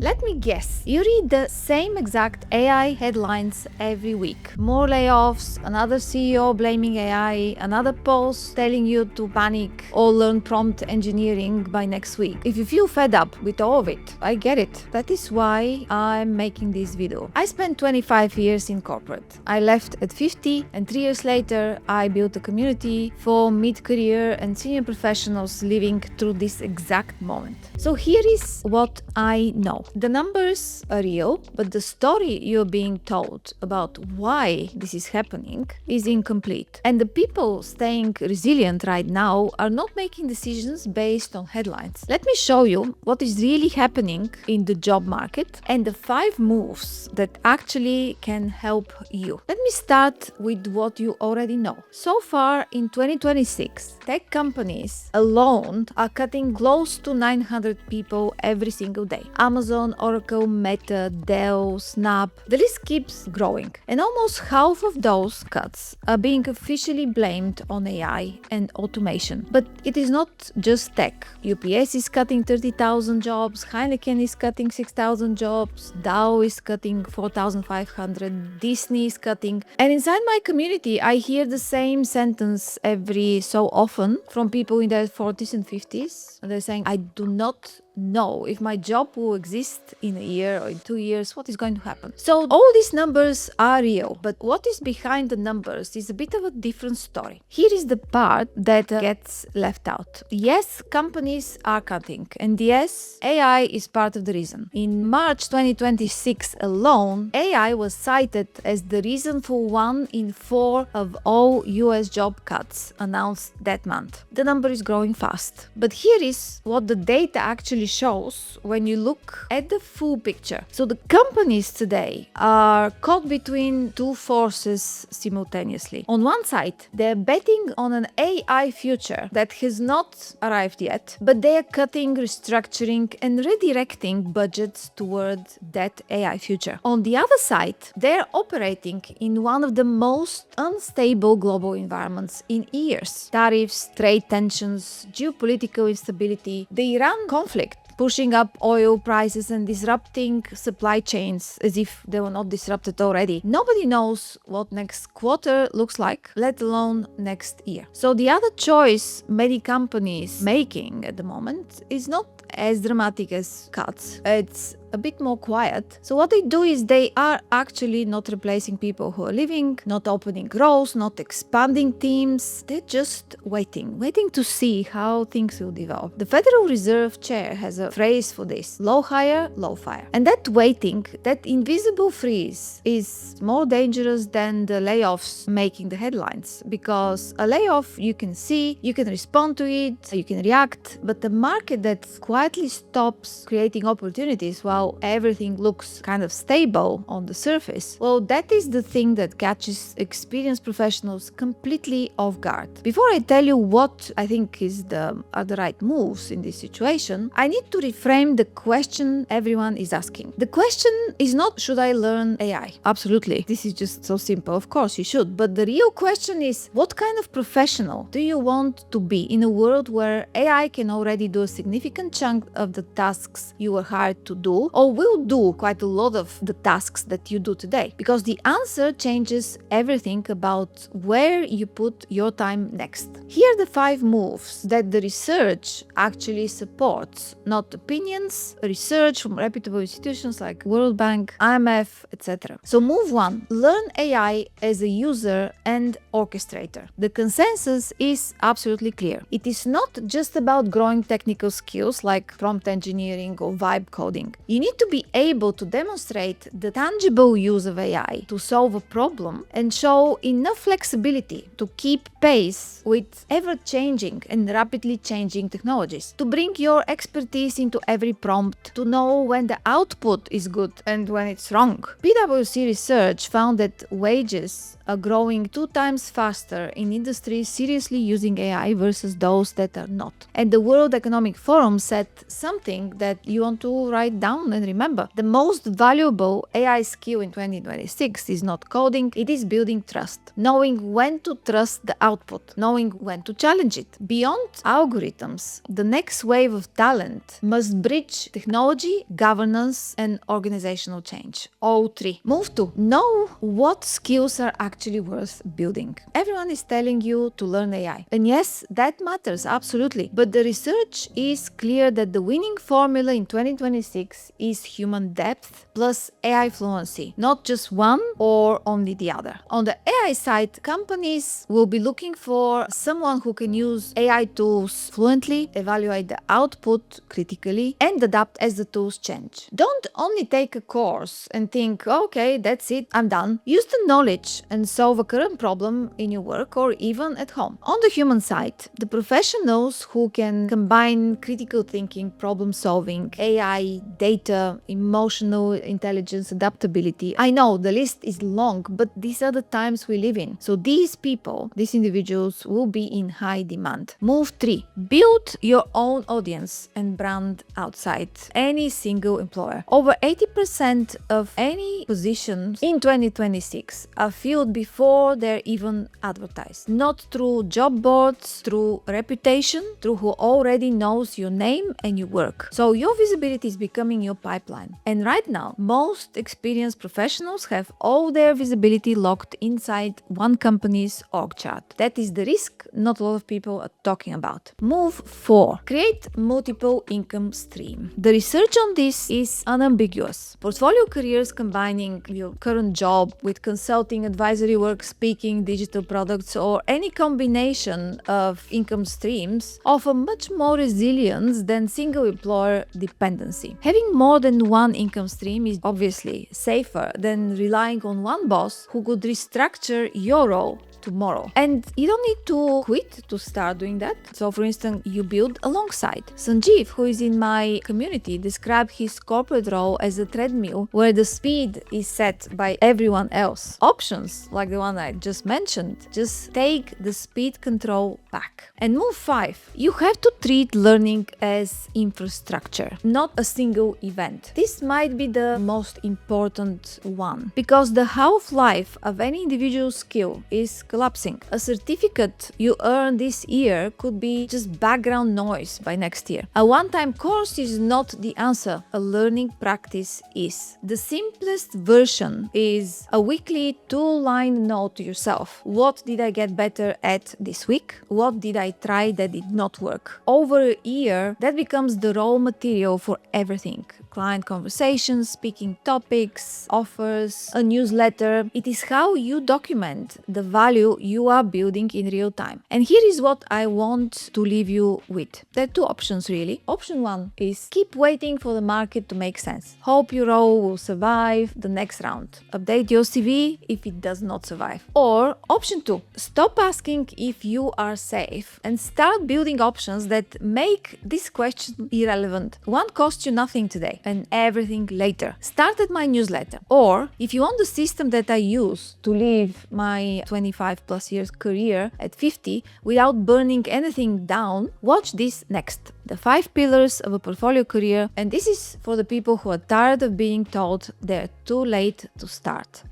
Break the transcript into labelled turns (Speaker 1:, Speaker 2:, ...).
Speaker 1: Let me guess, you read the same exact AI headlines every week. More layoffs, another CEO blaming AI, another post telling you to panic or learn prompt engineering by next week. If you feel fed up with all of it, I get it. That is why I'm making this video. I spent 25 years in corporate. I left at 50 and 3 years later I built a community for mid-career and senior professionals living through this exact moment. So here is what I know. The numbers are real, but the story you're being told about why this is happening is incomplete. And the people staying resilient right now are not making decisions based on headlines. Let me show you what is really happening in the job market and the 5 moves that actually can help you. Let me start with what you already know. So far in 2026, tech companies alone are cutting close to 900 people every single day. Amazon, Oracle, Meta, Dell, Snap, the list keeps growing. And almost half of those cuts are being officially blamed on AI and automation. But it is not just tech. UPS is cutting 30,000 jobs, Heineken is cutting 6,000 jobs, Dow is cutting 4,500, Disney is cutting. And inside my community, I hear the same sentence every so often from people in their 40s and 50s. And they're saying, I do not know if my job will exist in a year or in 2 years, what is going to happen. So all these numbers are real, but what is behind the numbers is a bit of a different story. Here is the part that gets left out. Yes, companies are cutting, and yes, AI is part of the reason. In March 2026 alone, AI was cited as the reason for 1 in 4 of all US job cuts announced that month. The number is growing fast. But here is what the data actually shows when you look at the full picture. So the companies today are caught between 2 forces simultaneously. On one side, they're betting on an AI future that has not arrived yet, but they are cutting, restructuring, and redirecting budgets toward that AI future. On the other side, they're operating in one of the most unstable global environments in years. Tariffs, trade tensions, geopolitical instability, the Iran conflict pushing up oil prices and disrupting supply chains as if they were not disrupted already. Nobody knows what next quarter looks like, let alone next year. So the other choice many companies making at the moment is not as dramatic as cuts. It's a bit more quiet. So what they do is they are actually not replacing people who are leaving, not opening roles, not expanding teams. They're just waiting to see how things will develop. The Federal Reserve Chair has a phrase for this: low hire, low fire. And that waiting, that invisible freeze, is more dangerous than the layoffs making the headlines. Because a layoff you can see, you can respond to it, you can react, but the market that quietly stops creating opportunities while everything looks kind of stable on the surface, well, that is the thing that catches experienced professionals completely off guard. Before I tell you what I think are the right moves in this situation, I need to reframe the question everyone is asking. The question is not, should I learn AI? Absolutely. This is just so simple. Of course you should. But the real question is, what kind of professional do you want to be in a world where AI can already do a significant chunk of the tasks you were hired to do, or will do quite a lot of the tasks that you do today? Because the answer changes everything about where you put your time next. Here are the 5 moves that the research actually supports, not opinions, research from reputable institutions like World Bank, IMF, etc. So move 1, learn AI as a user and orchestrator. The consensus is absolutely clear. It is not just about growing technical skills like prompt engineering or vibe coding. You need to be able to demonstrate the tangible use of AI to solve a problem and show enough flexibility to keep pace with ever-changing and rapidly changing technologies, to bring your expertise into every prompt, to know when the output is good and when it's wrong. PwC research found that wages are growing 2 times faster in industries seriously using AI versus those that are not. And the World Economic Forum said something that you want to write down down and remember, the most valuable AI skill in 2026 is not coding, it is building trust. Knowing when to trust the output, knowing when to challenge it. Beyond algorithms, the next wave of talent must bridge technology, governance, and organizational change. All three. Move to know what skills are actually worth building. Everyone is telling you to learn AI. And yes, that matters, absolutely. But the research is clear that the winning formula in 2026 is human depth plus AI fluency, not just one or only the other. On the AI side, companies will be looking for someone who can use AI tools fluently, evaluate the output critically, and adapt as the tools change. Don't only take a course and think, okay, that's it, I'm done. Use the knowledge and solve a current problem in your work or even at home. On the human side, the professionals who can combine critical thinking, problem solving, AI, data, emotional intelligence, adaptability. I know the list is long, but these are the times we live in. So these people, these individuals will be in high demand. Move 3. Build your own audience and brand outside any single employer. Over 80% of any positions in 2026 are filled before they're even advertised. Not through job boards, through reputation, through who already knows your name and your work. So your visibility is becoming your pipeline. And right now, most experienced professionals have all their visibility locked inside one company's org chart. That is the risk not a lot of people are talking about. Move 4. Create multiple income stream. The research on this is unambiguous. Portfolio careers combining your current job with consulting, advisory work, speaking, digital products, or any combination of income streams offer much more resilience than single employer dependency. Having more than one income stream is obviously safer than relying on one boss who could restructure your role tomorrow. And you don't need to quit to start doing that. So for instance, you build alongside. Sanjeev, who is in my community, described his corporate role as a treadmill where the speed is set by everyone else. Options, like the one I just mentioned, just take the speed control back. And move 5. You have to treat learning as infrastructure, not a single event. This might be the most important one because the half-life of any individual skill is collapsing. A certificate you earn this year could be just background noise by next year. A one-time course is not the answer. A learning practice is. The simplest version is a weekly 2-line note to yourself. What did I get better at this week? What did I try that did not work? Over a year, that becomes the raw material for everything. Client conversations, speaking topics, offers, a newsletter. It is how you document the value you are building in real time. And here is what I want to leave you with. There are 2 options really. Option 1 is keep waiting for the market to make sense. Hope your role will survive the next round. Update your CV if it does not survive. Or option 2, stop asking if you are safe and start building options that make this question irrelevant. One costs you nothing today and everything later. Start at my newsletter. Or if you want the system that I use to live my 25 plus years career at 50 without burning anything down, watch this next. The 5 pillars of a portfolio career. And this is for the people who are tired of being told they're too late to start.